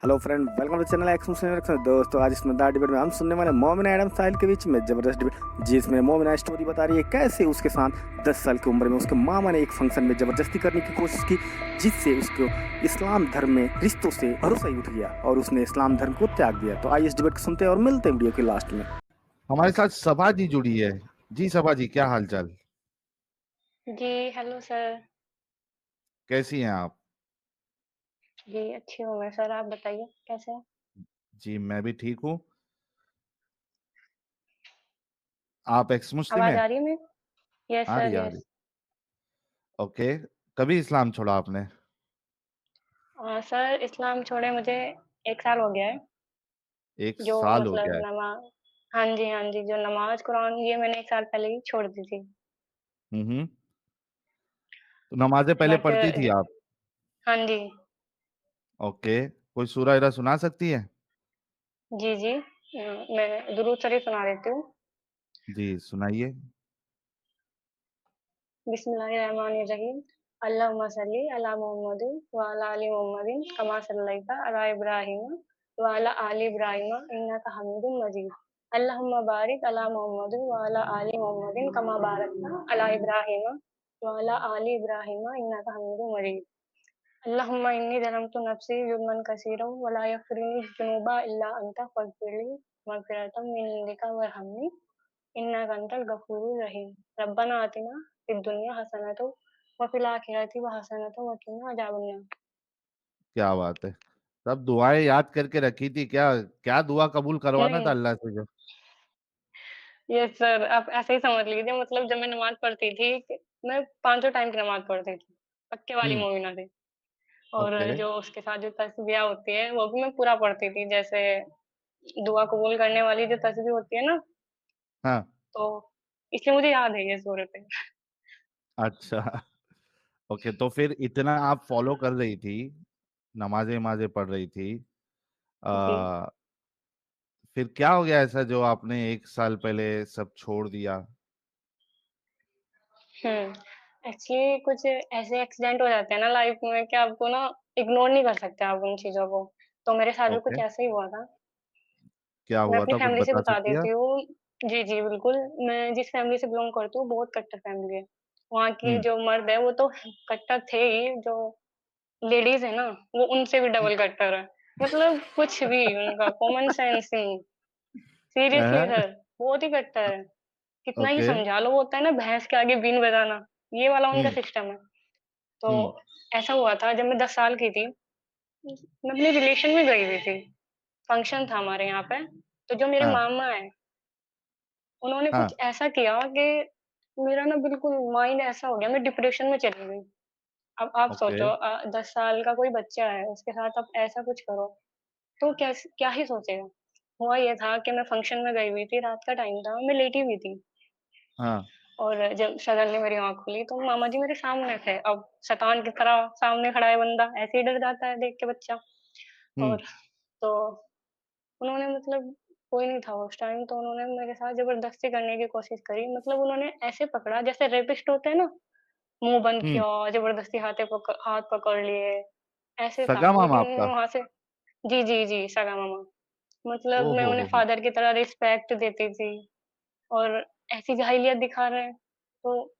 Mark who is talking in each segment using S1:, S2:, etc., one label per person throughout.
S1: Hello friend, welcome to channel ex Muslim reaction. दोस्तों, आज इस मजेदार डिबेट में हम सुनने वाले मोमिना एडम साहिल के बीच में जबरदस्त डिबेट, जिसमें मोमिना स्टोरी बता रही है कैसे उसके साथ 10 साल की उम्र में उसके मामा ने एक फंक्शन में जबरदस्ती करने की कोशिश की, जिससे उसको इस्लाम धर्म में रिश्तों से भरोसा ही उठ गया और उसने इस्लाम धर्म को त्याग दिया। तो आइए इस डिबेट को सुनते हैं और मिलते हैं वीडियो के लास्ट में।
S2: हमारे साथ सभा जी जुड़ी है। जी सभा जी, क्या हाल चाल?
S3: जी, हेलो सर।
S2: कैसी हैं आप?
S3: जी, अच्छी हूँ मैं सर, आप बताइए कैसे हैं?
S2: जी मैं भी ठीक हूँ। आप एक्स मुस्लिम
S3: आवाज़
S2: हैं?
S3: आ रही है मेरी? यस
S2: आ रही
S3: सर,
S2: आ रही।
S3: यस।
S2: ओके। कभी इस्लाम छोड़ा आपने?
S3: सर इस्लाम छोड़े मुझे 1 साल हो गया है।
S2: एक
S3: जो
S2: साल हो
S3: मतलब
S2: गया है।
S3: हाँ जी, हाँ जी, जो नमाज़, कुरान ये मैंने 1 साल पहले ही छोड़ दी थी।
S2: हम्म। तो नमाजें पहले
S3: बट
S2: पढ़ती थी आप?
S3: हाँ जी।
S2: ओके, कोई सूरह इरा सुना सकती है?
S3: जी, जी। मैं दुरूद शरीफ सुना देती हूँ।
S2: जी सुनाइए।
S3: बिस्मिल्लाहिर्रहमानिर्रहीम। अल्लाहुम्मा सल्ली अला मुहम्मदिन व अला आलि मुहम्मदिन कमा सल्लैता अला इब्राहीम व अला आलि इब्राहीम इन्नका हमीदुम मजीद। अल्लाहुम्मा बारिक अला मुहम्मदिन व अला आलि मुहम्मदिन कमा बारकता अला इब्राहीम व अला आलि इब्राहीम इन्नका हमीदुम मजीद। अल्लाहुम्मा इन्नी ज़लमतु नफ्सी ज़ुल्मन कसीरन व ला यग़फ़िरुज़ ज़ुनूबा इल्ला अन्ता फ़ग़फ़िरली मग़फ़िरतम मिन इंदिका वरहमनी इन्नका अंतल गफ़ूरुर रहीम। रब्बना आतिना फिद दुनिया हसनतु व फिल आखिरति व हसनतु व क़िना अज़ाबन्नार।
S2: क्या बात है। सब दुआएं याद करके रखी थी क्या? क्या दुआ कबूल करवाना था
S3: नहीं,
S2: अल्लाह से जो?
S3: यस सर, आप ऐसे ही समझ लीजिए, मतलब जब मैं नमाज़ पढ़ती थी, मैं पाँचों टाइम की नमाज़ पढ़ती थी। पक्के वाली
S2: हम्म।
S3: मोमिना थी। और
S2: ओके।
S3: जो उसके साथ जो तस्बीह होती है, वो भी मैं पूरा पढ़ती थी। जैसे दुआ कबूल करने वाली जो तस्बीह होती है ना,
S2: हाँ।
S3: तो इसलिए मुझे याद है ये सूरतें।
S2: अच्छा। ओके, तो फिर इतना आप फॉलो कर रही थी, नमाजें नमाजें पढ़ रही थी,
S3: जी।
S2: आ, फिर क्या हो गया ऐसा जो आपने एक साल पहले सब छोड़ दिया?
S3: एक्चुअली कुछ ऐसे एक्सीडेंट हो जाते हैं ना लाइफ में कि आपको ना इग्नोर नहीं कर सकते आप उन चीज़ों को। तो मेरे साथ भी
S2: ओके।
S3: कुछ ऐसा ही हुआ था।
S2: क्या
S3: मैं
S2: हुआ
S3: अपनी
S2: था, कुछ
S3: फैमिली से
S2: बता
S3: बता
S2: सकती है आप?
S3: देती हूँ। जी, जी, बिल्कुल। मैं जिस फैमिली से बिलॉन्ग करती हूँ बहुत कट्टर फैमिली है। वहाँ की
S2: हम्म।
S3: जो मर्द है वो तो कट्टर थे ही, जो लेडीज़ है ना वो उनसे भी डबल कट्टर है। मतलब कुछ भी उनका कॉमन सेंस नहीं। सीरियसली
S2: अ,
S3: सर, बहुत ही कट्टर है। कितना ही
S2: ओके।
S3: समझा लो, वो होता है ना भैंस के आगे बीन बजाना, ये वाला उनका
S2: हम्म।
S3: सिस्टम है। तो
S2: हम्म।
S3: ऐसा हुआ था जब मैं 10 साल की थी, मैं अपने रिलेशन में गई हुई थी। फंक्शन था हमारे यहाँ पे, तो जो मेरे
S2: हाँ।
S3: मामा हैं, उन्होंने कुछ
S2: हाँ।
S3: ऐसा किया कि मेरा ना बिल्कुल माइंड ऐसा हो गया, मैं डिप्रेशन में चली गई। अब आप
S2: ओके।
S3: सोचो 10 साल का कोई बच्चा है, उसके साथ आप ऐसा कुछ करो, तो क्या ही सोचेगा? हुआ ये था कि मैं फंक्शन में गई हुई थी, रात का टाइम था, मैं लेटी हुई थी।
S2: हाँ।
S3: और जब सडनली मेरी आँख खुली तो मामा जी मेरे सामने थे। अब शैतान की तरह सामने खड़ा है बंदा, ऐसे ही डर जाता है देख के बच्चा।
S2: हम्म।
S3: और तो उन्होंने मतलब कोई नहीं था उस टाइम, तो उन्होंने मेरे साथ ज़बरदस्ती करने की कोशिश करी। मतलब उन्होंने ऐसे पकड़ा जैसे रेपिस्ट होते हैं ना, मुँह बंद
S2: हम्म।
S3: किया, ज़बरदस्ती हाथ पकड़ लिए, ऐसे था।
S2: सगा मामा
S3: लेकिन
S2: आपका?
S3: वहाँ से जी, जी, जी, सगा मामा। मतलब
S2: ओ
S3: मैं उन्हें
S2: हो।
S3: फ़ादर की तरह रिस्पेक्ट देती थी और ऐसी जाहिलियत दिखा रहे हैं, तो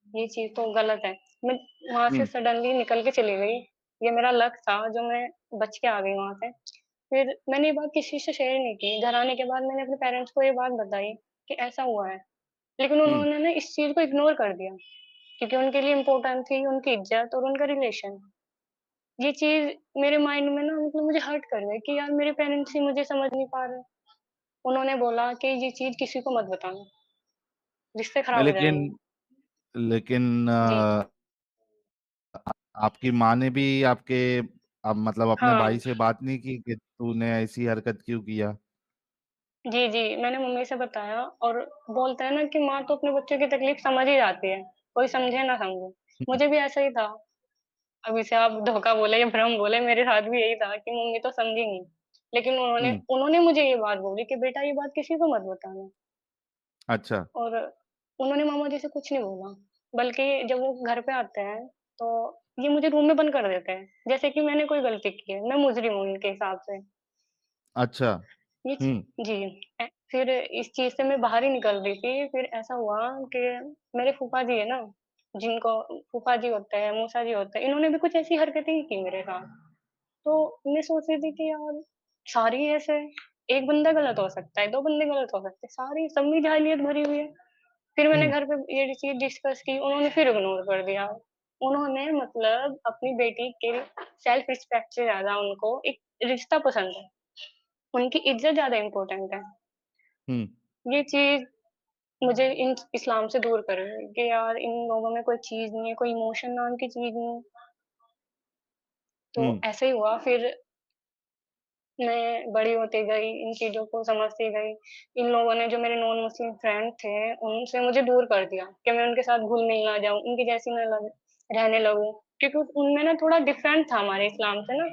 S3: ये चीज़ तो गलत है। मैं वहाँ से
S2: हम्म।
S3: सडनली निकल के चली गई। ये मेरा लक था जो मैं बच के आ गई वहाँ से। फिर मैंने ये बात किसी से शेयर नहीं की। घर आने के बाद मैंने अपने पेरेंट्स को ये बात बताई कि ऐसा हुआ है। लेकिन
S2: हम्म।
S3: उन्होंने ना इस चीज़ को इग्नोर कर दिया, क्योंकि उनके लिए इम्पोर्टेंट थी उनकी इज़्ज़त और उनका रिलेशन। ये चीज़ मेरे माइंड में ना मतलब मुझे हर्ट कर गई कि यार मेरे पेरेंट्स ही मुझे समझ नहीं पा रहे। उन्होंने बोला कि ये चीज़ किसी को मत बताना, रिश्ते खराब हो
S2: लेकिन
S3: जाएँगे।
S2: लेकिन
S3: जी।
S2: आपकी माँ ने भी आपके, अब मतलब अपने
S3: हाँ।
S2: भाई से बात नहीं की कि तूने ऐसी हरकत क्यों किया?
S3: जी, जी, मैंने मम्मी से बताया और बोलते हैं ना कि माँ तो अपने बच्चों की तकलीफ़ समझ ही जाती है, कोई समझे ना समझे।
S2: हम्म।
S3: मुझे भी ऐसा ही था। अब इसे आप धोखा बोले या भ्रम बोले, मेरे साथ भी यही था कि मम्मी तो समझेंगी। लेकिन उन्होंने
S2: हम्म।
S3: उन्होंने मुझे ये बात बोली कि बेटा ये बात किसी को मत बताना।
S2: अच्छा।
S3: और उन्होंने मामा जी से कुछ नहीं बोला, बल्कि जब वो घर पे आते हैं, तो ये मुझे रूम में बंद कर देते हैं, जैसे कि मैंने कोई गलती की है, मैं मुजरिम हूँ इनके हिसाब से।
S2: अच्छा।
S3: ये च
S2: हुँ,
S3: जी। फिर इस चीज़ से मैं बाहर ही निकल रही थी, फिर ऐसा हुआ कि मेरे फूफा जी है ना, जिनको फूफा जी होते हैं, मौसा जी होते हैं, इन्होंने भी कुछ ऐसी हरकतें ही की मेरे साथ। तो मैं सोच रही थी कि यार सारी ऐसे एक बंदा गलत हो सकता है, 2 बंदे गलत हो सकते हैं, सारी सब में जाहिलियत भरी हुई है। फिर मैंने
S2: हुँ,
S3: घर पे ये चीज़ डिस्कस की, उन्होंने फिर इग्नोर कर दिया। उन्होंने मतलब अपनी बेटी के सेल्फ रिस्पेक्ट से ज़्यादा उनको एक रिश्ता पसंद है, उनकी इज़्ज़त ज़्यादा इम्पोर्टेंट है।
S2: हुँ,
S3: ये चीज़ मुझे इन इस्लाम से दूर कर रही है कि यार इन लोगों में कोई चीज़ नहीं है, कोई इमोशन नाम की चीज़ नहीं है। तो
S2: हुँ,
S3: ऐसे ही हुआ फिर मैं बड़ी होती गई, इन चीज़ों को समझती गई। इन लोगों ने जो मेरे नॉन मुस्लिम फ्रेंड थे, उनसे मुझे दूर कर दिया कि मैं उनके साथ घुल-मिल ना जाऊँ, उनकी जैसी ना रहने लगूँ। क्योंकि उनमें ना थोड़ा डिफरेंट था हमारे इस्लाम से ना,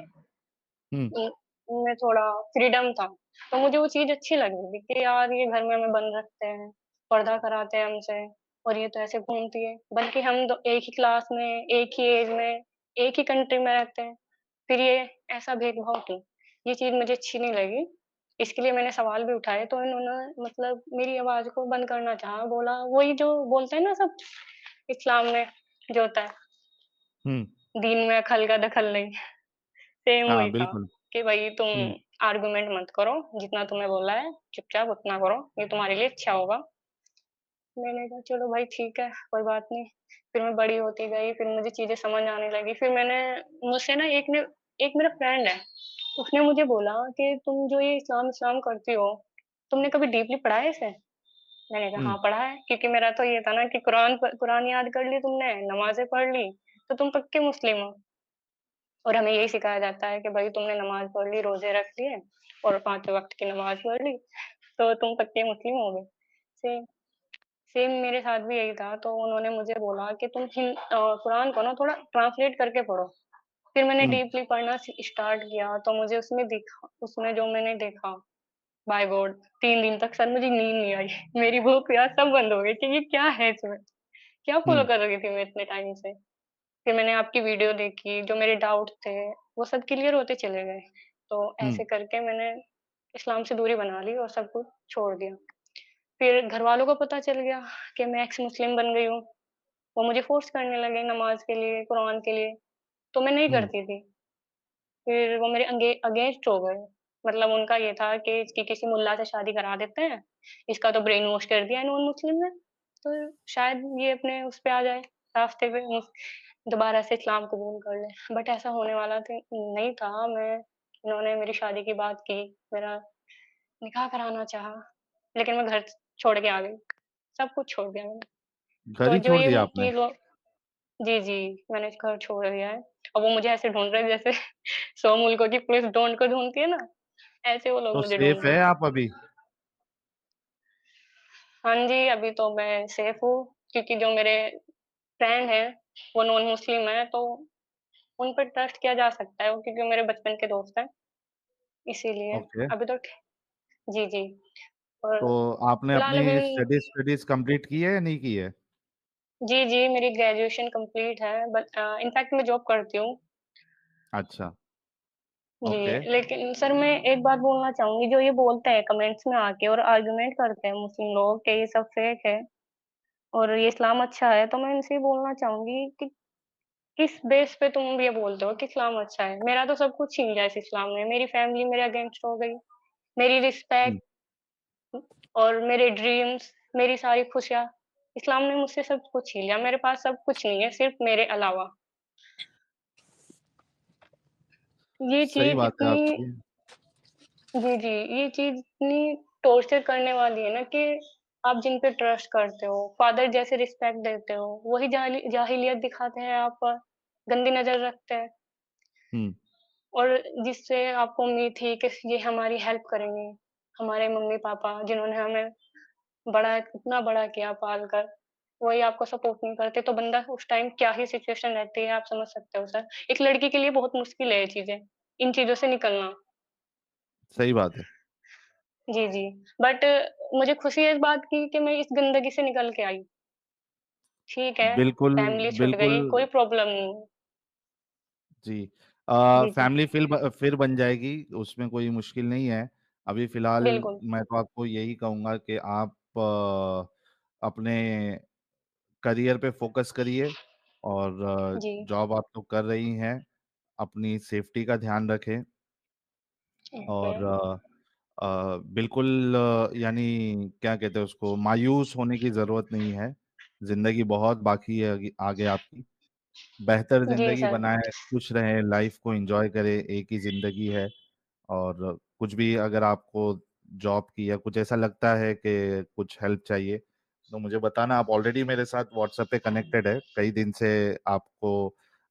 S2: हुँ,
S3: उ उनमें थोड़ा फ्रीडम था। तो मुझे वो चीज़ अच्छी लग रही थी कि यार ये घर में हमें बंद रखते हैं, पर्दा कराते हैं हमसे और ये तो ऐसे घूमती है। बल्कि हम दो एक ही क्लास में, एक ही एज में, एक ही कंट्री में रहते हैं। फिर ये ऐसा भेदभाव क्यों? ये चीज़ मुझे अच्छी नहीं लगी। इसके लिए मैंने सवाल भी उठाए तो इन्होंने मतलब मेरी आवाज़ को बंद करना चाहा। बोला वही जो बोलते हैं ना सब इस्लाम में जो होता है,
S2: हुँ।
S3: दीन में खल का दखल नहीं। सेम
S2: हाँ,
S3: वही था
S2: बिल्कुल।
S3: कि भई तुम
S2: हुँ,
S3: आर्गुमेंट मत करो, जितना तुम्हें बोला है चुपचाप उतना करो, ये तुम्हारे लिए अच्छा होगा। मैंने कहा चलो भाई ठीक है, कोई बात नहीं। फिर मैं बड़ी होती गई, फिर मुझे चीज़ें समझ आने लगी। फिर मैंने मुझसे ना एक मेरा फ्रेंड है, उसने मुझे बोला कि तुम जो ये इस्लाम इस्लाम करती हो, तुमने कभी डीपली पढ़ा है इसे? मैंने कहा
S2: हुँ,
S3: हाँ, पढ़ा है। क्योंकि मेरा तो ये था ना कि कुरान याद कर ली तुमने, नमाज़ें पढ़ ली, तो तुम पक्के मुस्लिम हो। और हमें यही सिखाया जाता है कि भाई तुमने नमाज़ पढ़ ली, रोज़े रख लिए और 5 वक़्त की नमाज़ पढ़ ली, तो तुम पक्के मुस्लिम हो गए। सेम सेम मेरे साथ भी यही था, तो उन्होंने मुझे बोला कि तुम कुरान को ना थोड़ा ट्रांसलेट करके पढ़ो। फिर मैंने
S2: हुँ।
S3: डीपली पढ़ना स्टार्ट किया, तो मुझे उसमें जो मैंने देखा, बाय गॉड 3 दिन तक सर मुझे नींद नहीं आई। मेरी भूख प्यास सब बंद हो गई कि ये क्या है इसमें? क्या फ़ॉलो
S2: हुँ,
S3: कर रही थी मैं इतने टाइम से? फिर मैंने आपकी वीडियो देखी, जो मेरे डाउट थे, वो सब क्लियर होते चले गए। तो
S2: हुँ,
S3: ऐसे करके मैंने इस्लाम से दूरी बना ली और सब कुछ छोड़ दिया। फिर घरवालों को पता चल गया कि मैं एक्स मुस्लिम बन गई हूँ। वो मुझे फ़ोर्स करने लगे नमाज़ के लिए, कुरान के लिए, तो मैं नहीं
S2: हुँ,
S3: करती थी। फिर वो मेरे अगेंस्ट हो गए। मतलब उनका ये था कि इसकी किसी मुल्ला से शादी करा देते हैं, इसका तो ब्रेन वॉश कर दिया है नॉन मुस्लिम ने, तो शायद ये अपने उस पे आ जाए, रास्ते पे दोबारा से इस्लाम कबूल कर ले। बट ऐसा होने वाला नहीं था। इन्होंने मेरी शादी की बात की, मेरा निकाह कराना चाहा, लेकिन मैं घर छोड़ के आ गई। सब कुछ छोड़ दिया मैंने।
S2: घर
S3: तो
S2: ही
S3: जो
S2: छोड़ दिया आपने?
S3: ये लोग जी, जी, मैंने घर छोड़ दिया है और वो मुझे ऐसे ढूँढ रहे हैं जैसे 100 मुल्कों की पुलिस ढूँढ को ढूँढती है ना, ऐसे वो लोग
S2: तो
S3: मुझे ढूँढ
S2: सेफ
S3: रहे
S2: है
S3: हैं।
S2: आप अभी?
S3: हाँ जी, अभी तो मैं सेफ हूँ क्योंकि जो मेरे फ्रेंड हैं, वो नॉन मुस्लिम हैं, तो उन पर ट्रस्ट किया जा सकता है वो क्योंकि वो मेरे बचपन के दोस्त हैं, इसीलिए
S2: ओके।
S3: अभी तो जी, जी। और
S2: तो आपने
S3: फिलहाल
S2: अपनी
S3: अभी
S2: स्टडीज़ कंप्लीट की है या नहीं की है?
S3: जी, जी, मेरी ग्रेजुएशन कंप्लीट है बट इनफैक्ट मैं जॉब करती हूँ।
S2: अच्छा,
S3: जी,
S2: ओके।
S3: लेकिन सर मैं एक बात बोलना चाहूँगी, जो ये बोलते हैं कमेंट्स में आके और आर्गुमेंट करते हैं मुस्लिम लोग कि ये सब फेक है और ये इस्लाम अच्छा है, तो मैं इनसे ये बोलना चाहूँगी कि किस बेस पे तुम ये बोलते हो कि इस्लाम अच्छा है? मेरा तो सब कुछ छीन लिया इस इस्लाम ने, मेरी फैमिली मेरे अगेंस्ट हो गई, मेरी
S2: हुँ,
S3: रिस्पेक्ट और मेरे ड्रीम्स, मेरी सारी खुशियाँ, इस्लाम ने मुझसे सब कुछ छीन लिया, मेरे पास सब कुछ नहीं है सिर्फ़ मेरे अलावा। ये
S2: सही
S3: चीज़
S2: बात है
S3: इतनी
S2: आपकी।
S3: जी, जी। ये चीज़ इतनी टॉर्चर करने वाली है ना कि आप जिन पे ट्रस्ट करते हो, फादर जैसे रिस्पेक्ट देते हो, वही जाहिलियत दिखाते हैं आप पर, गंदी नज़र रखते हैं
S2: हुँ,
S3: और जिससे आपको उम्मीद थी कि ये हमारी हेल्प करेंगे, हमारे मम्मी-पापा जिन्होंने हमें इतना बड़ा किया पाल-कर, वही आपको सपोर्ट नहीं करते, तो बंदा उस टाइम क्या ही सिचुएशन रहती है, आप समझ सकते हो सर। एक लड़की के लिए बहुत मुश्किल है ये चीज़ें, इन चीज़ों से निकलना।
S2: सही बात है।
S3: जी, जी। बट मुझे खुशी है इस बात की कि मैं इस गंदगी से निकल के आई। ठीक है,
S2: बिल्कुल,
S3: फैमिली छूट
S2: बिल्कुल
S3: गई, कोई प्रॉब्लम नहीं।
S2: जी।
S3: जी, जी।
S2: फैमिली फिर बन जाएगी, उसमें कोई मुश्किल नहीं है। अभी फ़िलहाल
S3: बिल्कुल।
S2: मैं तो आपको यही कहूँगा कि आप अपने करियर पे फ़ोकस करिए और
S3: जी,
S2: जॉब आप तो कर रही हैं, अपनी सेफ्टी का ध्यान रखें
S3: ओके।
S2: और बिल्कुल यानी क्या कहते हैं उसको, मायूस होने की ज़रूरत नहीं है। ज़िंदगी बहुत बाकी है आगे आपकी। बेहतर
S3: जी,
S2: ज़िंदगी
S3: सर।
S2: बनाएँ, खुश रहें, लाइफ़ को एन्जॉय करें, एक ही ज़िंदगी है और कुछ भी अगर आपको जॉब की या कुछ ऐसा लगता है कि कुछ हेल्प चाहिए, तो मुझे बताना। आप ऑलरेडी मेरे साथ व्हाट्सएप पे कनेक्टेड है। कई दिन से आपको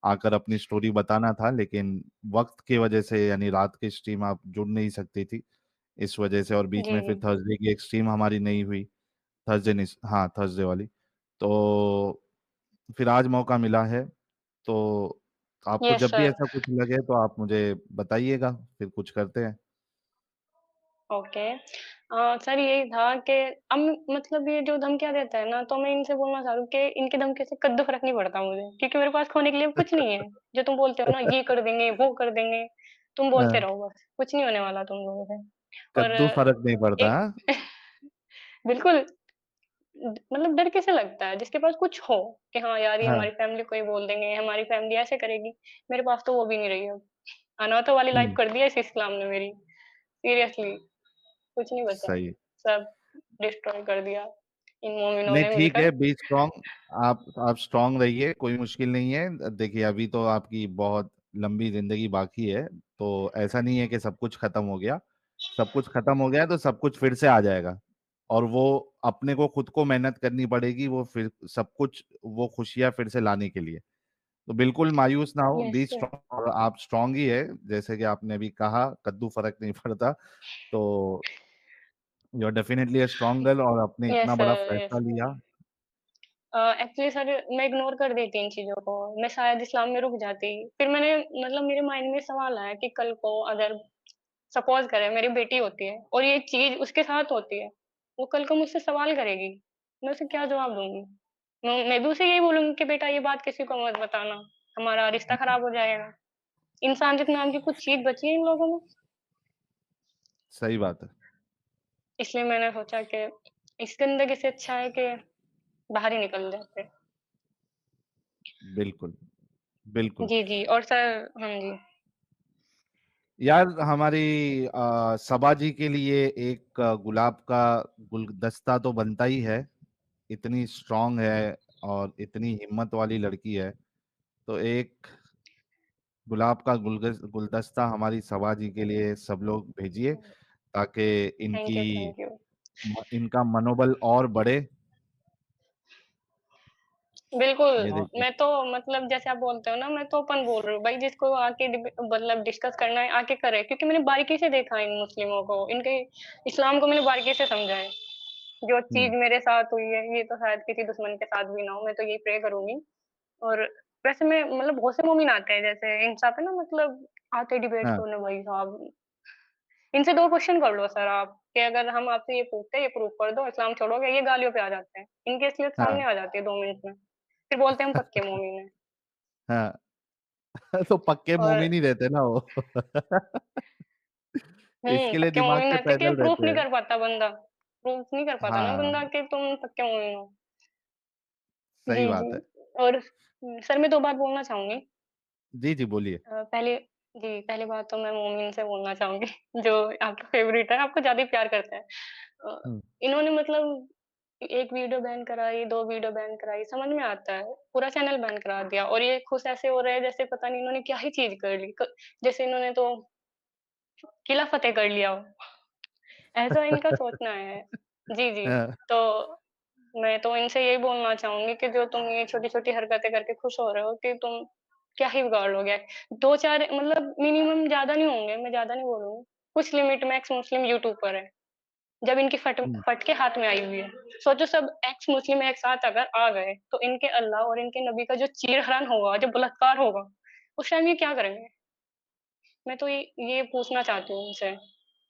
S2: आकर अपनी स्टोरी बताना था, लेकिन वक़्त की वजह से यानी रात की स्ट्रीम आप जुड़ नहीं सकती थी, इस वजह से और बीच
S3: जी,
S2: में फिर
S3: जी।
S2: थर्सडे की एक स्ट्रीम हमारी नहीं हुई। थर्सडे नहीं हाँ, थर्सडे वाली। तो फिर आज मौका मिला है, तो आपको
S3: यस,
S2: जब भी
S3: सर।
S2: ऐसा कुछ लगे तो आप मुझे बताइएगा, फिर कुछ करते हैं।
S3: ओके। सर यही था कि अब मतलब ये जो धमकियाँ देता है ना, तो मैं इनसे बोलना चाह रही हूँ कि इनकी धमकी से कद्दू फ़र्क नहीं पड़ता मुझे, क्योंकि मेरे पास खोने के लिए कुछ नहीं है। जो तुम बोलते हो ना, ये कर देंगे, वो कर देंगे, तुम बोलते
S2: हाँ,
S3: रहो बस, कुछ नहीं होने वाला तुम लोगों से। और
S2: कद्दू फ़र्क नहीं पड़ता,
S3: एक
S2: हाँ?
S3: बिल्कुल मतलब डर किसे लगता है? जिसके पास कुछ हो, कि हाँ यार ये
S2: हाँ,
S3: हमारी फैमिली को ही बोल देंगे, हमारी फैमिली ऐसे करेगी। मेरे पास तो वो भी नहीं रही अब। अनाथों वाली लाइफ़
S2: हुँ,
S3: कर दी है इस इस्लाम ने मेरी, सीरियसली। कुछ नहीं बचा,
S2: सही।
S3: सब डिस्ट्रॉय कर दिया इन मोमिनों
S2: नहीं
S3: ने
S2: ठीक है,
S3: मिलकर।
S2: Be strong. आप स्ट्रॉन्ग रहिए, कोई मुश्किल नहीं है। देखिए अभी तो आपकी बहुत लंबी ज़िंदगी बाकी है, तो ऐसा नहीं है कि सब कुछ खत्म हो गया। सब कुछ खत्म हो गया तो सब कुछ फिर से आ जाएगा और वो अपने को खुद को मेहनत करनी पड़ेगी, वो फिर सब कुछ वो खुशियाँ फिर से लाने के लिए। तो बिल्कुल मायूस ना हो,
S3: यस
S2: बी
S3: सर।
S2: स्ट्रॉन्ग और आप स्ट्रॉन्ग ही है, जैसे कि आपने अभी कहा कद्दू फ़र्क नहीं पड़ता। तो you are definitely a strong girl और आपने
S3: यस
S2: इतना बड़ा
S3: सर,
S2: फैसला
S3: यस।
S2: लिया।
S3: एक्चुअली सर मैं इग्नोर कर देती इन चीज़ों को, मैं शायद इस्लाम में रुक जाती। फिर मैंने मतलब मेरे माइंड में सवाल आया कि कल को अगर सपोज़ करें मेरी बेटी होती है और ये चीज़ उसके साथ होती है, वो कल को मुझसे सवाल करेगी, मैं उसे क्या जवाब दूँगी? मैं भी उसे यही बोलूँगी कि बेटा ये बात किसी को मत बताना, हमारा रिश्ता खराब हो जाएगा। इंसानियत नाम की कुछ चीज़ बची है इन लोगों में?
S2: सही बात है।
S3: इसलिए मैंने सोचा कि इस ज़िंदगी से अच्छा है कि बाहर ही निकल जाते।
S2: बिल्कुल, बिल्कुल।
S3: जी, जी और सर हाँ जी।
S2: यार हमारी सबा जी के लिए एक गुलाब का गुलदस्ता तो बनता ही है। इतनी स्ट्रॉन्ग है और इतनी हिम्मत वाली लड़की है। तो एक गुलाब का गुलदस्ता हमारी सबा जी के लिए सब लोग भेजिए ताकि
S3: थैंक यू,
S2: इनकी
S3: थैंक यू।
S2: इनका मनोबल और बढ़े।
S3: बिल्कुल,
S2: ये देखिए।
S3: मैं तो मतलब जैसे आप बोलते हो ना, मैं तो ओपन बोल रही हूँ, भाई जिसको आके मतलब डिस्कस करना है, आके करे क्योंकि मैंने बारीकी से देखा है इन मुस्लिमों को, इनके इस्लाम को मैंने बारीकी से समझा है। जो चीज़
S2: हुँ,
S3: मेरे साथ हुई है, ये तो शायद किसी दुश्मन के साथ भी ना हो, मैं तो यही प्रे करूँगी। और वैसे मैं मतलब बहुत से मोमिन आते हैं, जैसे इंस्टा पे ना मतलब आते डिबेट
S2: हाँ,
S3: करने भाई साहब, इनसे 2 क्वेश्चन कर लो सर आप, कि अगर हम आपसे ये पूछते हैं, ये प्रूव कर दो, इस्लाम छोड़ोगे? ये गालियों पे आ जाते हैं। इनकी असलियत
S2: हाँ,
S3: सामने आ जाती है 2 मिनट में। फिर बोलते हैं हम पक्के मोमिन हैं।
S2: हाँ। तो पक्के
S3: और
S2: मोमिन ही रहते ना वो। इसके लिए
S3: पक्के
S2: दिमाग
S3: मोमिन
S2: से
S3: रहते हैं कि
S2: पैदल
S3: प्रूफ
S2: रहते
S3: नहीं
S2: हैं।
S3: कर पाता बंदा। प्रूफ नहीं कर पाता ना
S2: हाँ,
S3: बंदा कि तुम पक्के मोमिन हो।
S2: सही
S3: जी, जी।
S2: बात है।
S3: और सर मैं 2 बात बोलना चाहूँगी।
S2: जी, जी, बोलिए।
S3: पहले जी, पहली बात तो मैं मोमिन से बोलना चाहूँगी जो आपका फ़ेवरेट है, आपको ज़्यादा ही प्यार करता है।
S2: हुँ,
S3: इन्होंने मतलब 1 वीडियो बैन कराई, 2 वीडियो बैन कराई, समझ में आता है। पूरा चैनल बैन करा दिया और ये खुश ऐसे हो रहे हैं जैसे पता नहीं इन्होंने क्या ही चीज़ कर ली। जैसे इन्होंने तो किला फ़तेह कर लिया हो, ऐसा इनका सोचना है। जी, जी।
S2: हाँ,
S3: तो मैं तो इनसे यही बोलना चाहूँगी कि जो तुम ये छोटी-छोटी हरकतें करके खुश हो रहे हो कि तुम क्या ही बिगाड़ लोगे। 2-4 मतलब मिनिमम ज़्यादा नहीं होंगे, मैं ज़्यादा नहीं बोलूँगी। कुछ लिमिट में एक्स मुस्लिम यूट्यूबर हैं, जब इनकी
S2: हुँ,
S3: फट के हाथ में आई हुई है। सोचो सब एक्स मुस्लिम एक साथ अगर आ गए, तो इनके अल्लाह और इनके नबी का जो चीर-हरण होगा, जो बलात्कार होगा, उस टाइम ये क्या करेंगे? मैं तो ये पूछना चाहती हूँ उनसे।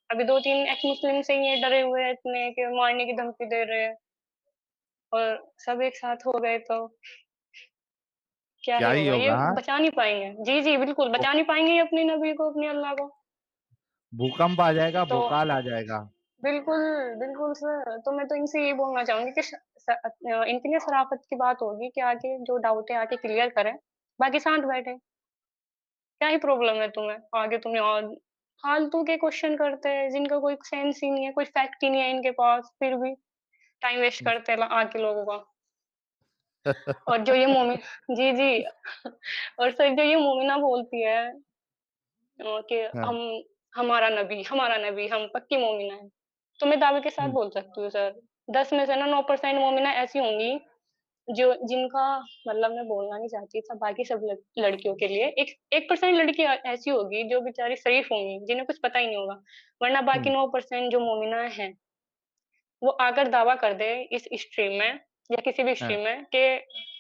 S3: अभी 2-3 एक्स मुस्लिम से ही ये डरे हुए हैं इतने कि मारने की धमकी दे रहे हैं और सब एक साथ हो गए तो क्या
S2: क्या
S3: ही
S2: ही
S3: होगा, ये
S2: होगा? हाँ,
S3: बचा नहीं पाएंगे। जी जी बिल्कुल
S2: वो
S3: बचा नहीं पाएंगे ये अपने नबी को, अपने अल्लाह को।
S2: भूकंप आ जाएगा,
S3: तो
S2: भोकाल आ जाएगा।
S3: बिल्कुल, बिल्कुल सर, तो मैं तो इनसे यही बोलना चाहूँगी कि इनकी ना शराफ़त की बात होगी कि आके जो डाउट है आके क्लियर करें, बाकी शांत बैठे। क्या ही प्रॉब्लम है तुम्हें? आगे तुम्हें और फालतू के क्वेश्चन करते हैं जिनका कोई सेंस ही नहीं है, कोई फैक्ट ही नहीं है इनके पास, फिर भी टाइम वेस्ट करते हैं आके लोगों का। और जो ये मोमिन जी, जी और सर जो ये मोमिना बोलती है कि
S2: हाँ,
S3: हम हमारा नबी, हम पक्की मोमिना हैं। तो मैं दावे के साथ
S2: हुँ,
S3: बोल सकती हूँ सर, 10 में से ना 9% मोमिना ऐसी होंगी जो जिनका मतलब मैं बोलना नहीं चाहती सब बाकी सब लड़कियों के लिए, एक 1% लड़की ऐसी होगी जो बेचारी शरीफ होंगी, जिन्हें कुछ पता ही नहीं होगा। वरना बाकी
S2: हुँ,
S3: 9% जो मोमिना हैं, वो आकर दावा कर दे इस स्ट्रीम में या किसी भी
S2: हाँ,
S3: स्ट्रीम में कि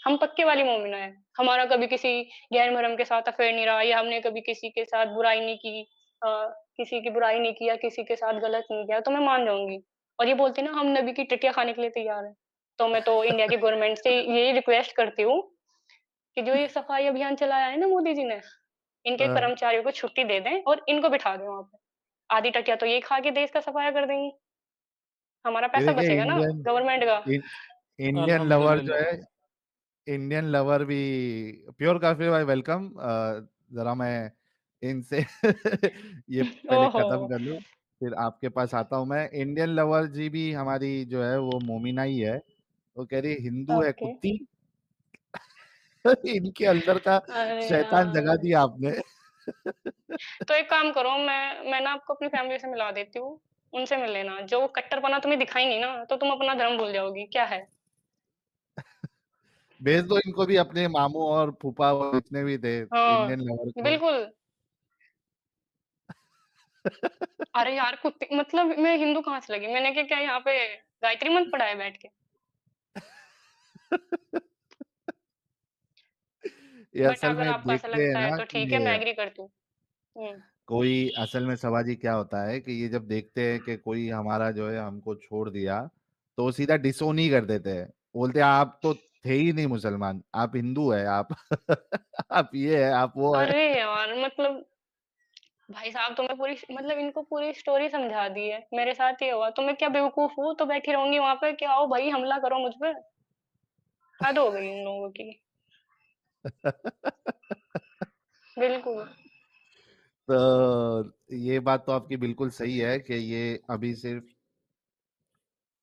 S3: हम पक्के वाली मोमिना हैं। हमारा कभी किसी गैर महरम के साथ अफेयर नहीं रहा या हमने कभी किसी के साथ बुराई नहीं की, किसी की बुराई नहीं की या किसी के साथ गलत नहीं किया, तो मैं मान जाऊँगी। और ये बोलती है ना हम नबी की टिकिया खाने के लिए तैयार हैं। तो मैं तो इंडिया की गवर्नमेंट से यही रिक्वेस्ट करती हूँ कि जो ये सफाई अभियान चलाया है ना मोदी जी ने, इनके
S2: हाँ।
S3: कर्मचारियों को छुट्टी दे दें और इनको बिठा दें वहाँ पे। आधी टकिया तो यही खा के देश का सफाया कर देंगी। हमारा
S2: ये
S3: पैसा
S2: देखिए
S3: बचेगा ना
S2: इंडियन
S3: गवर्नमेंट का।
S2: इन इंडियन लवर जो
S4: अल्हम्दुलिल्लाह।
S2: है, इंडियन लवर भी प्योर काफी भाई वेलकम। जरा मैं इनसे ये पहले
S3: ओहो!
S2: खत्म कर लूं, फिर आपके पास आता हूं। मैं इंडियन लवर जी भी हमारी जो है वो मोमिना ही है। वो कह रही हिंदू है
S3: ओके।
S2: कुत्ती। इनके अंदर का
S3: अरे
S2: शैतान जगा
S3: यार!
S2: दिया आपने।
S3: तो एक काम करो मैं ना आपको अपनी फैमिली से मिला देती हूँ, उनसे मिल लेना। जो कट्टरपना तुम्हें दिखाएँगी ना, तो तुम अपना धर्म भूल जाओगी, क्या है?
S2: भेज दो इनको भी, अपने मामू और फूफा और जितने भी थे
S3: हाँ,
S2: इंडियन लवर को।
S3: बिल्कुल। अरे यार कुत्ते मतलब मैं हिंदू कहाँ से लगी? मैंने क्या क्या यहाँ पे गायत्री मंत्र पढ़ा है बैठ के?
S2: ये
S3: बट
S2: असल
S3: अगर
S2: में
S3: आपको ऐसा
S2: देखते हैं
S3: लगता है
S2: ना
S3: तो
S2: कि
S3: ठीक है, मैं एग्री करती हूँ। हुँ,
S2: कोई असल में सवाजी क्या होता है कि ये जब देखते हैं कि कोई हमारा जो है हमको छोड़ दिया, तो वो सीधा डिसोन ही कर देते हैं। बोलते हैं आप तो थे ही नहीं मुसलमान, आप हिंदू है, आप आप ये है, आप वो है।
S3: अरे यार मतलब भाई साहब तुम्हें पूरी मतलब इनको पूरी स्टोरी समझा दी है। मेरे साथ ये हुआ, तो मैं क्या बेवकूफ़ हूँ? तो बैठी रहूँगी वहाँ पे कि आओ भाई हमला करो मुझ पे। हद हो गई इन लोगों की। बिल्कुल।
S2: तो ये बात तो आपकी बिल्कुल सही है कि ये अभी सिर्फ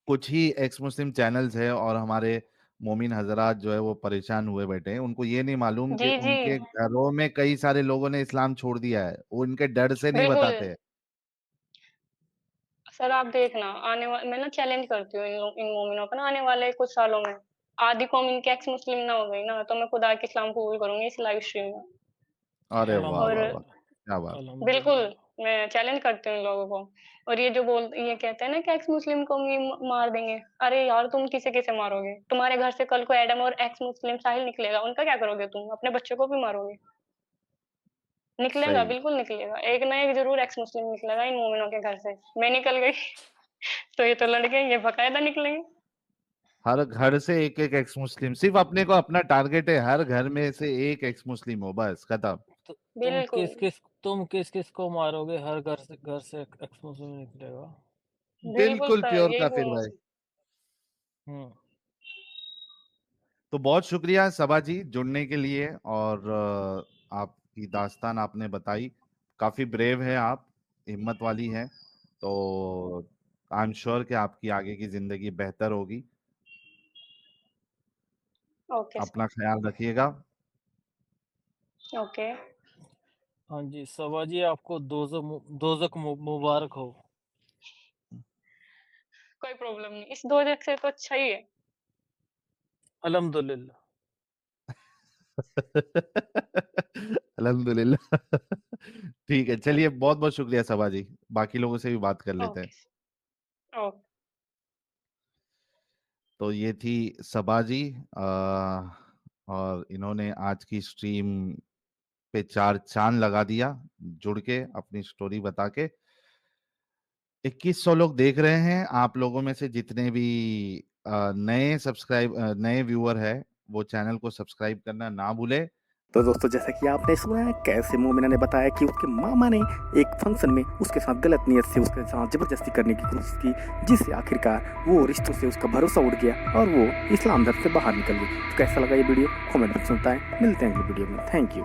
S2: कुछ ही एक्स मुस्लिम चैनल्स है और हमारे मोमिन हजरात जो है वो परेशान हुए बैठे हैं। उनको ये नहीं मालूम कि
S3: जी, जी।
S2: उनके घरों में कई सारे लोगों ने इस्लाम छोड़ दिया है, वो उनके डर से नहीं
S3: बिल्कुल।
S2: बताते।
S3: सर आप देखना मैं ना चैलेंज करती हूँ इन मोमिनों को ना आने वाले कुछ सालों में आधी कौम इनकी एक्स मुस्लिम ना हो गई ना तो मैं खुदा के इस्लाम कबूल करूँगी इस लाइव स्ट्रीम में।
S2: अरे वाह
S3: और
S2: वाह
S4: अल्हम्दुलिल्लाह,
S2: वाह, क्या बात।
S3: बिल्कुल,
S4: अल्हम्दुलिल्लाह।
S3: मैं चैलेंज करती हूँ इन लोगों को। और ये कहते हैं ना कि एक्स मुस्लिम को भी मार देंगे। अरे यार तुम किसे-किसे मारोगे? तुम्हारे घर से कल को एडम और एक्स मुस्लिम साहिल निकलेगा, उनका क्या करोगे तुम? अपने बच्चों को भी मारोगे। निकलेगा,
S2: सही।
S3: बिल्कुल निकलेगा। एक ना एक ज़रूर एक्स मुस्लिम निकलेगा इन मोमिनों के घर से। मैं निकल गई तो ये तो लड़के ये बाकायदा निकलेंगे।
S2: हर घर से एक एक एक्स मुस्लिम, सिर्फ अपने को अपना टारगेट है, हर घर में से एक एक्स मुस्लिम हो, बस खत्म।
S4: तो
S3: बिल्कुल,
S4: तुम किस-किस को मारोगे? हर घर से एक्स मुस्लिम निकलेगा।
S3: बिल्कुल
S2: बिल्कुल
S3: सर,
S2: प्योर
S3: यही
S2: काफिर
S3: बोलना
S2: भाई।
S4: हुँ।
S2: तो बहुत शुक्रिया सबा जी जुड़ने के लिए, और आपकी दास्तान आपने बताई, काफी ब्रेव है आप, हिम्मत वाली है। तो आई एम श्योर कि आपकी आगे की जिंदगी बेहतर होगी।
S3: ओके सर,
S2: अपना ख्याल रखिएगा।
S3: ओके,
S4: हाँ जी, सबा जी आपको दोज़ख मुबारक हो।
S3: कोई प्रॉब्लम नहीं। इस 2 जग से तो अच्छा ही है।
S4: अल्हम्दुलिल्लाह।
S2: अल्हम्दुलिल्लाह। ठीक है, चलिए बहुत बहुत शुक्रिया सबा जी, बाकी लोगों से भी बात कर लेते हैं।
S3: ओके, ओके,
S2: तो ये थी सबा जी, और इन्होंने आज की स्ट्रीम पे चार चांद लगा दिया, जुड़ के अपनी स्टोरी बता के। 2100 लोग देख रहे हैं। आप लोगों में से जितने भी नए व्यूअर है, वो चैनल को सब्सक्राइब करना ना भूले।
S1: तो दोस्तों जैसा कि आपने सुना है कैसे मोमिना ने बताया कि उसके मामा ने एक फंक्शन में उसके साथ गलत नीयत से उसके साथ ज़बरदस्ती करने की कोशिश की, जिससे आखिरकार वो रिश्तों से उसका भरोसा उड़ गया और वो इस्लाम धर्म से बाहर निकल गई। तो कैसा लगा ये वीडियो कमेंट में बताएं। मिलते हैं अगली वीडियो में। Thank you.